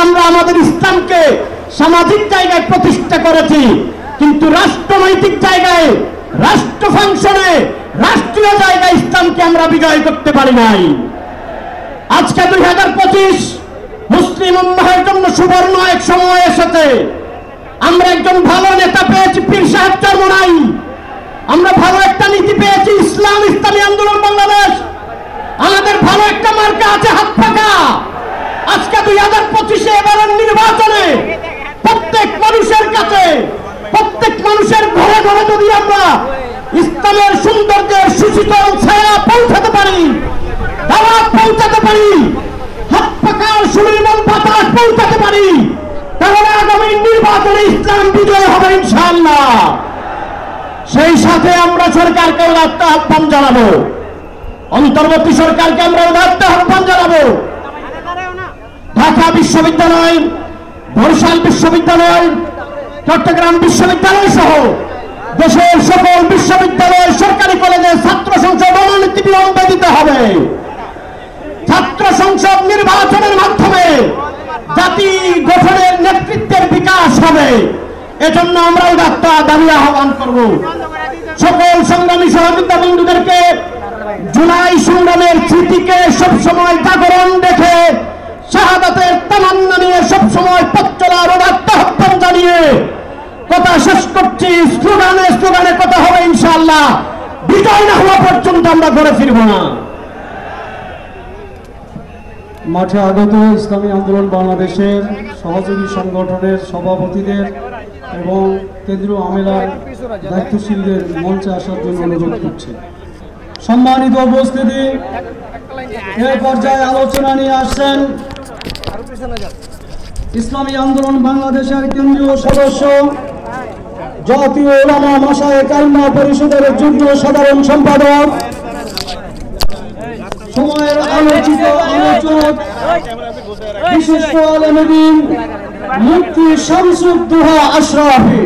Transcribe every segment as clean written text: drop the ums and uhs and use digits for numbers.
আমরা আমাদের ইসলামকে সামাজিক জায়গায় প্রতিষ্ঠা করেছি, কিন্তু রাষ্ট্রনৈতিক জায়গায়, রাষ্ট্র ফাংশনে, রাষ্ট্রীয় জায়গায় ইসলামকে আমরা বিজয় করতে পারি নাই। আজকে 2025 মুসলিম উম্মাহের জন্য সুবর্ণ এক সময় এসেছে। আমরা একজন ভালো নেতা পেয়েছি, পীর সাহেব চরমনাই। আমরা ভালো একটা নীতি পেয়েছি, ইসলামী আন্দোলন বাংলাদেশ। আমাদের ভালো একটা মার্কা আছে, হাত পাকা। আজকে 2025 এবারের নির্বাচনে প্রত্যেক মানুষের কাছে, প্রত্যেক মানুষের ঘরে ঘরে যদি আমরা ইসলামের সৌন্দর্যের সুশীতল ছায়া পৌঁছাতে পারি, দাওয়াত পৌঁছাতে পারি, হাত পাকার সুনির্মল বাতাস পৌঁছাতে পারি, তাহলে আগামী নির্বাচনে ইসলাম বিজয় হবে ইনশাআল্লাহ। সেই সাথে আমরা সরকারকে উদাত্ত আহ্বান জানাবো, অন্তর্বর্তী সরকারকে আমরা উদাত্ত আহ্বান জানাবো। ঢাকা বিশ্ববিদ্যালয়, বরিশাল বিশ্ববিদ্যালয়, চট্টগ্রাম বিশ্ববিদ্যালয় সহ দেশের সকল বিশ্ববিদ্যালয়, সরকারি কলেজে ছাত্র সংসদ অনতি বিলম্বে দিতে হবে। ছাত্র সংসদ নির্বাচনের মাধ্যমে জাতি গঠনের নেতৃত্বের বিকাশ হবে। এজন্য আমরা উদাত্ত দাবি আহ্বান করব। সকল সংগ্রামী সহযোদ্ধা বন্ধুদেরকে জুলাই সংগ্রামের স্মৃতিকে সবসময় জাগরণ রেখে, শাহাদাতের তামান্না নিয়ে সবসময় পথ চলার উদাত্ত আহ্বান জানিয়ে কথা শেষ করছি। স্লোগানে স্লোগানে কথা হবে ইনশাআল্লাহ। বিজয় না হওয়া পর্যন্ত আমরা ঘরে ফিরব না। মাঠে আগত ইসলামী আন্দোলন বাংলাদেশের সহযোগী সংগঠনের সভাপতিদের এবং কেন্দ্রীয় আমেলার দায়িত্বশীলদের মঞ্চে আসার জন্য অনুরোধ করছি। সম্মানিত উপস্থিতি, এই পর্যায়ে আলোচনা নিয়ে আসছেন ইসলামী আন্দোলন বাংলাদেশের কেন্দ্রীয় সদস্য, জাতীয় উলামা মাশায়েখ কালমা পরিষদের যুগ্ম সাধারণ সম্পাদক, সময়ের আলোচিত আলোচক, বিশিষ্ট আলেম দ্বীন মুফতি শামসুদ্দোহা আশরাফি।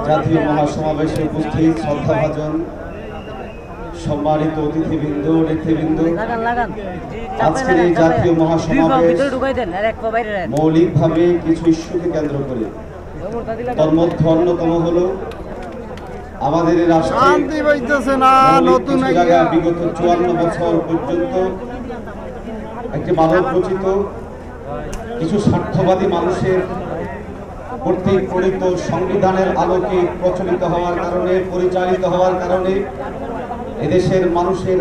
জাতীয় মহাসমাবেশে উপস্থিত শ্রদ্ধাভাজন সম্মানিত অতিথিবৃন্দ, নেতৃবৃন্দ, আজকের এই জাতীয় মহাসমাবেশ মৌলিকভাবে কিছু ইস্যুকে কেন্দ্র করে, তার মধ্যে অন্যতম হলো আমাদের রাষ্ট্রে বিগত 54 বছর পর্যন্ত একটি মানবরচিত কিছু স্বার্থবাদী মানুষের কর্তৃক প্রণীত সংবিধানের আলোকে প্রচলিত হওয়ার কারণে, পরিচালিত হওয়ার কারণে এদেশের মানুষের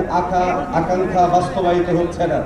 আকাঙ্ক্ষা বাস্তবায়িত হচ্ছে না।